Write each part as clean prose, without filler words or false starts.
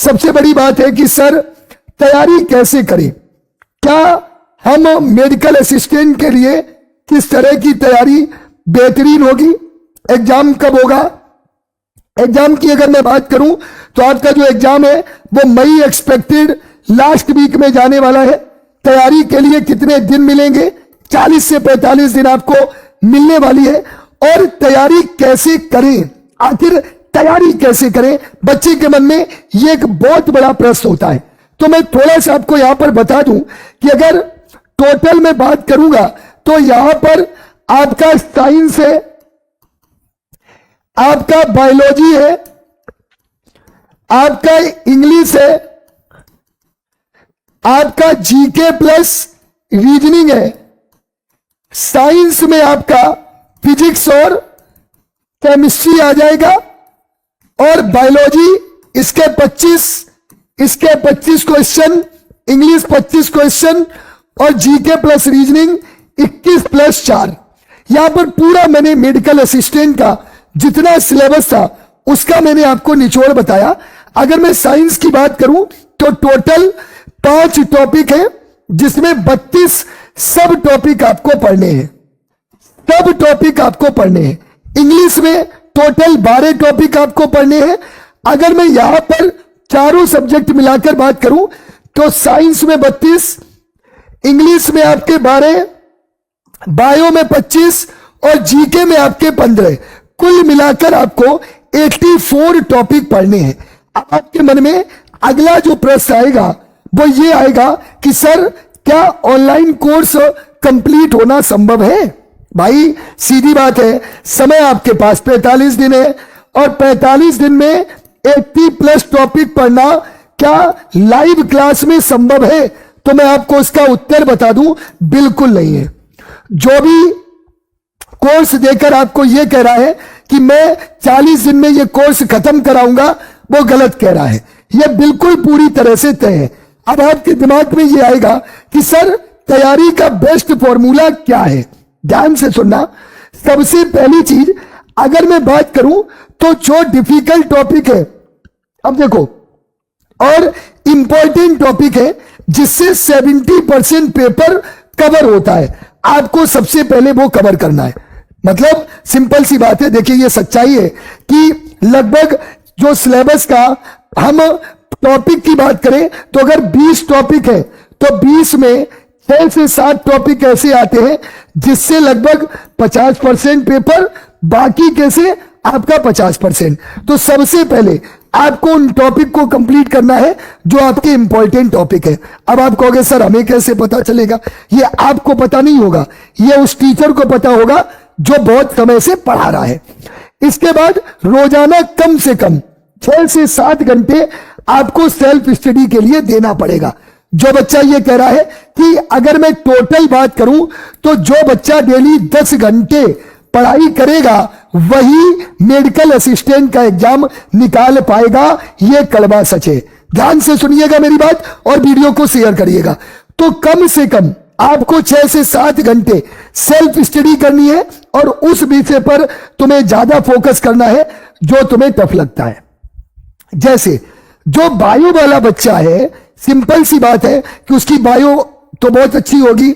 सबसे बड़ी बात है कि सर तैयारी कैसे करें, क्या हम मेडिकल असिस्टेंट के लिए किस तरह की तैयारी बेहतरीन होगी, एग्जाम कब होगा। एग्जाम की अगर मैं बात करूं तो आपका जो एग्जाम है वो मई एक्सपेक्टेड लास्ट वीक में जाने वाला है। तैयारी के लिए कितने दिन मिलेंगे, 40 से 45 दिन आपको मिलने वाली है। और तैयारी कैसे करें, आखिर तैयारी कैसे करें, बच्चे के मन में ये एक बहुत बड़ा प्रश्न होता है। तो मैं थोड़ा सा आपको यहां पर बता दूं कि अगर टोटल में बात करूंगा तो यहां पर आपका साइंस है, आपका बायोलॉजी है, आपका इंग्लिश है, आपका जीके प्लस रीजनिंग है, साइंस में आपका फिजिक्स और केमिस्ट्री आ जाएगा, और बायोलॉजी इसके 25 क्वेश्चन, इंग्लिश 25 क्वेश्चन और जीके प्लस रीजनिंग 21 प्लस 4। यहां पर पूरा मैंने मेडिकल असिस्टेंट का जितना सिलेबस था उसका मैंने आपको निचोड़ बताया। अगर मैं साइंस की बात करूं तो टोटल 5 टॉपिक है जिसमें 32 सब टॉपिक आपको पढ़ने हैं, सब टॉपिक आपको पढ़ने हैं। इंग्लिश में टोटल 12 टॉपिक आपको पढ़ने हैं। अगर मैं यहां पर चारों सब्जेक्ट मिलाकर बात करूं तो साइंस में 32, इंग्लिश में आपके 12, बायो में 25 और जीके में आपके 15, कुल मिलाकर आपको 84 टॉपिक पढ़ने हैं। आपके मन में अगला जो प्रश्न आएगा वो ये आएगा कि सर क्या ऑनलाइन कोर्स कंप्लीट होना संभव है। भाई सीधी बात है, समय आपके पास 45 दिन है और 45 दिन में 80 प्लस टॉपिक पढ़ना क्या लाइव क्लास में संभव है? तो मैं आपको इसका उत्तर बता दूं, बिल्कुल नहीं है। जो भी कोर्स देकर आपको यह कह रहा है कि मैं 40 दिन में यह कोर्स खत्म कराऊंगा, वो गलत कह रहा है। यह बिल्कुल पूरी तरह से तय है। अब आपके दिमाग में यह आएगा कि सर तैयारी का बेस्ट फॉर्मूला क्या है। ध्यान से सुनना, सबसे पहली चीज अगर मैं बात करूं तो जो डिफिकल्ट टॉपिक है, अब देखो, और इंपॉर्टेंट टॉपिक है जिससे 70% पेपर कवर होता है, आपको सबसे पहले वो कवर करना है। मतलब सिंपल सी बात है, देखिए ये सच्चाई है कि लगभग जो सिलेबस का हम टॉपिक की बात करें तो अगर 20 टॉपिक है तो 20 में 6 से 7 टॉपिक ऐसे आते हैं जिससे लगभग 50% पेपर, बाकी कैसे आपका 50%। तो सबसे पहले आपको उन टॉपिक को कंप्लीट करना है जो आपके इंपॉर्टेंट टॉपिक है। अब आप कहोगे सर हमें कैसे पता चलेगा? ये आपको पता नहीं होगा, ये उस टीचर को पता होगा जो बहुत समय से पढ़ा रहा है। इसके बाद रोजाना कम से कम 6 से 7 घंटे आपको सेल्फ स्टडी के लिए देना पड़ेगा। जो बच्चा ये कह रहा है कि अगर मैं टोटल बात करूं तो जो बच्चा डेली 10 घंटे पढ़ाई करेगा वही मेडिकल असिस्टेंट का एग्जाम निकाल पाएगा, यह कड़वा सच है। ध्यान से सुनिएगा मेरी बात और वीडियो को शेयर करिएगा। तो कम से कम आपको 6 से 7 घंटे सेल्फ स्टडी करनी है और उस विषय पर तुम्हें ज्यादा फोकस करना है जो तुम्हें टफ लगता है। जैसे जो बायो वाला बच्चा है, सिंपल सी बात है कि उसकी बायो तो बहुत अच्छी होगी,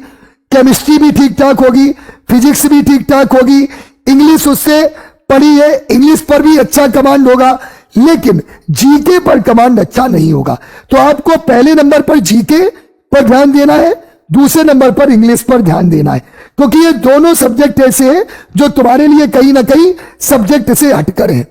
केमिस्ट्री भी ठीक ठाक होगी, फिजिक्स भी ठीक ठाक होगी, इंग्लिश उससे पढ़ी है, इंग्लिश पर भी अच्छा कमांड होगा, लेकिन जीके पर कमांड अच्छा नहीं होगा। तो आपको पहले नंबर पर जीके पर ध्यान देना है, दूसरे नंबर पर इंग्लिश पर ध्यान देना है, क्योंकि ये दोनों सब्जेक्ट ऐसे हैं जो तुम्हारे लिए कहीं ना कहीं सब्जेक्ट से हटकर हैं।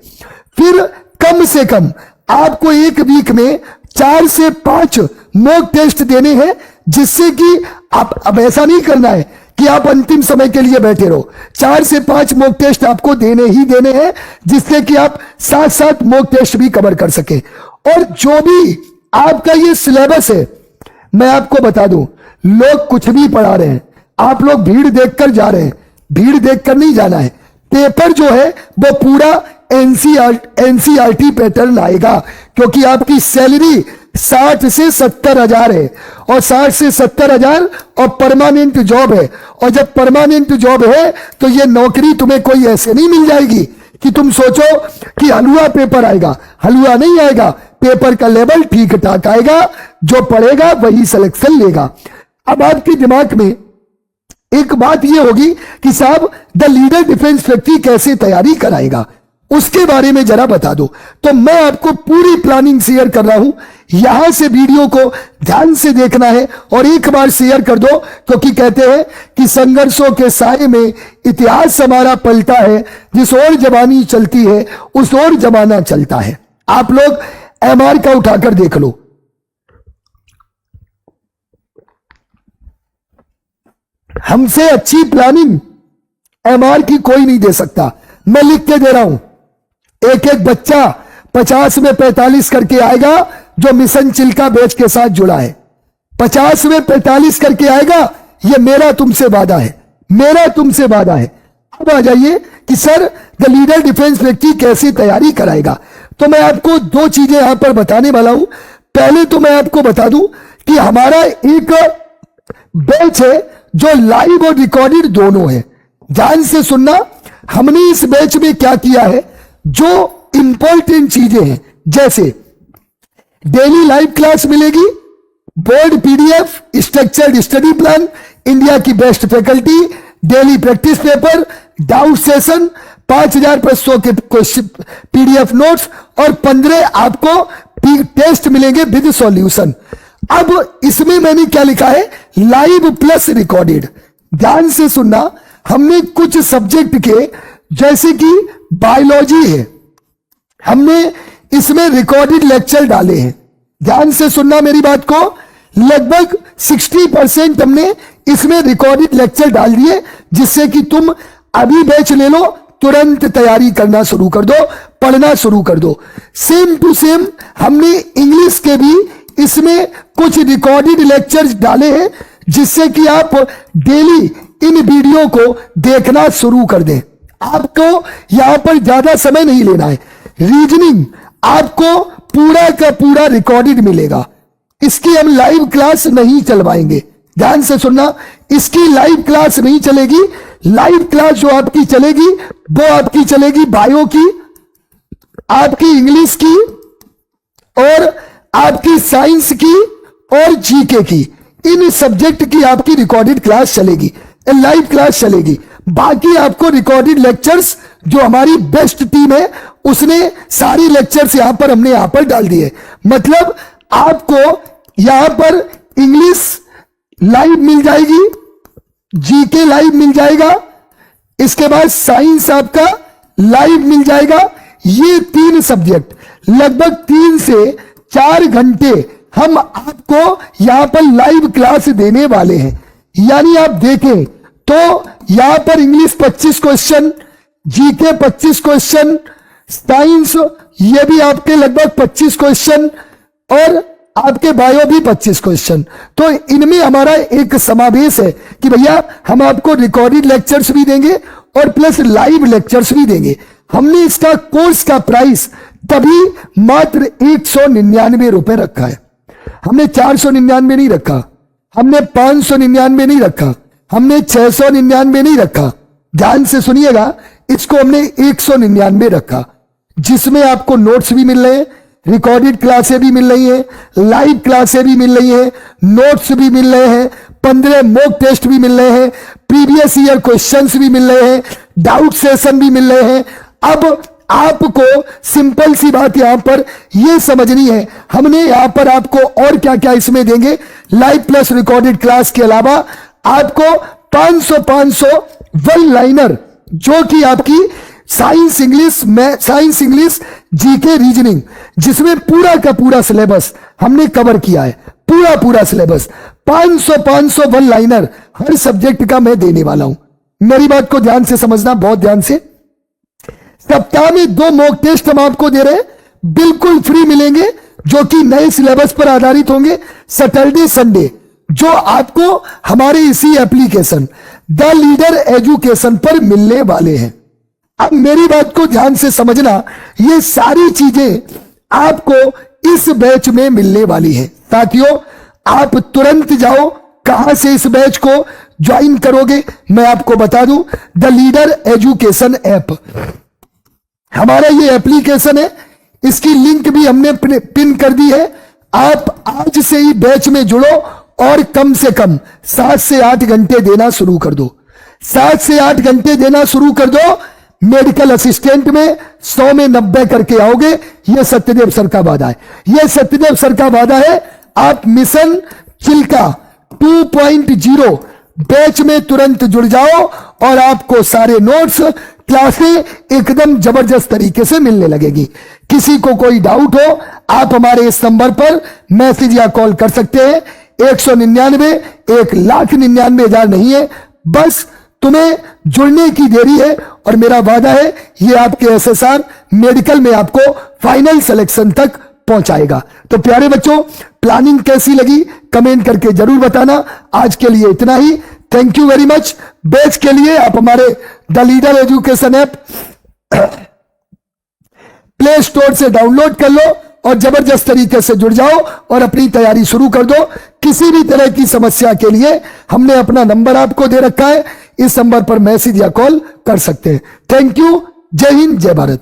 फिर कम से कम आपको एक वीक में 4 से 5 मॉक टेस्ट देने हैं, जिससे कि आप, अब ऐसा नहीं करना है कि आप अंतिम समय के लिए बैठे रहो। 4 से 5 मॉक टेस्ट आपको देने ही देने हैं, जिससे कि आप साथ साथ मॉक टेस्ट भी कवर कर सके। और जो भी आपका ये सिलेबस है, मैं आपको बता दूं, लोग कुछ भी पढ़ा रहे हैं, आप लोग भीड़ देखकर जा रहे हैं, भीड़ देखकर नहीं जाना है। पेपर जो है वो पूरा एनसीईआरटी पैटर्न आएगा, क्योंकि आपकी सैलरी 60 से 70 हजार है, और 60 से 70 हजार और परमानेंट जॉब है। और जब परमानेंट जॉब है तो ये नौकरी तुम्हें कोई ऐसे नहीं मिल जाएगी कि तुम सोचो कि हलवा पेपर आएगा। हलवा नहीं आएगा, पेपर का लेवल ठीक ठाक आएगा, जो पढ़ेगा वही सिलेक्शन लेगा। अब आपके दिमाग में एक बात यह होगी कि साहब द लीडर डिफेंस फैक्ट्री कैसे तैयारी कराएगा, उसके बारे में जरा बता दो। तो मैं आपको पूरी प्लानिंग शेयर कर रहा हूं, यहां से वीडियो को ध्यान से देखना है और एक बार शेयर कर दो, क्योंकि कहते हैं कि संघर्षों के साए में इतिहास हमारा पलटा है, जिस ओर जवानी चलती है उस ओर जमाना चलता है। आप लोग एमआर का उठाकर देख लो, हमसे अच्छी प्लानिंग एमआर की कोई नहीं दे सकता। मैं लिख के दे रहा हूं, एक एक बच्चा 50 में 45 करके आएगा जो मिशन चिल्का बैच के साथ जुड़ा है, 50 में 45 करके आएगा, ये मेरा तुमसे वादा है, मेरा तुमसे वादा है। अब आ जाइए कि sir the leader defence factory कैसे तैयारी कराएगा। तो मैं आपको दो चीजें यहां पर बताने वाला हूं। पहले तो मैं आपको बता दूं कि हमारा एक बैच है जो लाइव और रिकॉर्डेड दोनों है। ध्यान से सुनना, हमने इस बैच में क्या किया है, जो इंपॉर्टेंट चीजें हैं, जैसे डेली लाइव क्लास मिलेगी, board PDF, structured study plan, India की best faculty, daily practice paper, doubt session, 5500 के पीडीएफ नोट्स और 15 आपको टेस्ट मिलेंगे विद सॉल्यूशन। अब इसमें मैंने क्या लिखा है, लाइव प्लस रिकॉर्डेड। ध्यान से सुनना, हमने कुछ सब्जेक्ट के जैसे कि बायोलॉजी है, हमने इसमें रिकॉर्डेड लेक्चर डाले हैं। ध्यान से सुनना मेरी बात को, लगभग 60% हमने इसमें रिकॉर्डेड लेक्चर डाल दिए, जिससे कि तुम अभी बैच ले लो, तुरंत तैयारी करना शुरू कर दो, पढ़ना शुरू कर दो। सेम टू सेम हमने इंग्लिश के भी इसमें कुछ रिकॉर्डेड लेक्चर्स डाले हैं, जिससे कि आप डेली इन वीडियो को देखना शुरू कर दें। आपको यहां पर ज्यादा समय नहीं लेना है। रीजनिंग आपको पूरा का पूरा रिकॉर्डेड मिलेगा, इसकी हम लाइव क्लास नहीं चलवाएंगे। ध्यान से सुनना, इसकी लाइव क्लास नहीं चलेगी। लाइव क्लास जो आपकी चलेगी वो आपकी चलेगी बायो की, आपकी इंग्लिश की और आपकी साइंस की और जीके की। इन सब्जेक्ट की आपकी रिकॉर्डेड क्लास चलेगी, लाइव क्लास चलेगी। बाकी आपको रिकॉर्डेड लेक्चर्स जो हमारी बेस्ट टीम है उसने सारी लेक्चर्स यहां पर हमने यहां पर डाल दिए। मतलब आपको यहां पर इंग्लिश लाइव मिल जाएगी, जीके लाइव मिल जाएगा, इसके बाद साइंस आपका लाइव मिल जाएगा। ये 3 सब्जेक्ट लगभग 3 से 4 घंटे हम आपको यहां पर लाइव क्लास देने वाले हैं। यानी आप देखें तो यहां पर English 25 question, GK 25 question, science ये भी आपके लगभग 25 क्वेश्चन और आपके बायो भी 25 क्वेश्चन। तो इनमें हमारा एक समावेश है कि भैया हम आपको रिकॉर्डेड लेक्चर्स भी देंगे और प्लस लाइव लेक्चर्स भी देंगे। हमने इसका कोर्स का प्राइस तभी मात्र 199 रुपए रखा है। हमने 499 नहीं रखा, हमने 599 नहीं रखा, हमने 699 नहीं रखा। ध्यान से सुनिएगा, इसको हमने 199 रखा, जिसमें आपको नोट्स भी मिल रहे हैं, रिकॉर्डेड क्लासें भी मिल रही हैं, लाइव क्लासें भी मिल रही हैं, नोट्स भी मिल रहे हैं, 15 मॉक टेस्ट भी मिल रहे हैं, प्रीवियस ईयर क्वेश्चंस भी मिल रहे हैं, डाउट सेशन भी मिल रहे हैं। अब आपको सिंपल सी बात यहां पर यह समझनी है, हमने यहां पर आपको और क्या क्या इसमें देंगे। लाइव प्लस रिकॉर्डेड क्लास के अलावा आपको 500 वन लाइनर, जो कि आपकी साइंस इंग्लिश जीके रीजनिंग, जिसमें पूरा का पूरा सिलेबस हमने कवर किया है, पूरा सिलेबस 500 वन लाइनर हर सब्जेक्ट का मैं देने वाला हूं। मेरी बात को ध्यान से समझना, बहुत ध्यान से। सप्ताह में 2 मॉक टेस्ट हम आपको दे रहे हैं, बिल्कुल फ्री मिलेंगे, जो कि नए सिलेबस पर आधारित होंगे। सैटरडे संडे जो आपको हमारे इसी एप्लीकेशन द लीडर एजुकेशन पर मिलने वाले हैं। अब मेरी बात को ध्यान से समझना, ये सारी चीजें आपको इस बैच में मिलने वाली है। साथियों, आप तुरंत जाओ, कहां से इस बैच को ज्वाइन करोगे मैं आपको बता दूं, द लीडर एजुकेशन ऐप, हमारा ये एप्लीकेशन है, इसकी लिंक भी हमने पिन कर दी है। आप आज से ही बैच में जुड़ो और कम से कम 7 से 8 घंटे देना शुरू कर दो। 7 से 8 घंटे देना शुरू कर दो। मेडिकल असिस्टेंट में 100 में 90 करके आओगे। यह सत्यदेव सर का वादा है, यह सत्यदेव सर का वादा है। आप मिशन चिल्का 2.0 बैच में तुरंत जुड़ जाओ और आपको सारे नोट्स, क्लासें एकदम जबरदस्त तरीके से मिलने लगेगी। किसी को कोई डाउट हो आप हमारे इस नंबर पर मैसेज या कॉल कर सकते हैं। 199 1,99,000 नहीं है, बस तुम्हें जुड़ने की देरी है। और मेरा वादा है ये आपके एसएसआर मेडिकल में आपको फाइनल सिलेक्शन तक पहुंचाएगा। तो प्यारे बच्चों, प्लानिंग कैसी लगी कमेंट करके जरूर बताना। आज के लिए इतना ही, thank you very much. Batch के लिए आप हमारे the leader education app play store से डाउनलोड कर लो और जबरदस्त तरीके से जुड़ जाओ और अपनी तैयारी शुरू कर दो। किसी भी तरह की समस्या के लिए हमने अपना नंबर आपको दे रखा है, इस नंबर पर मैसेज या कॉल कर सकते हैं। Thank you. जय हिंद, जय भारत।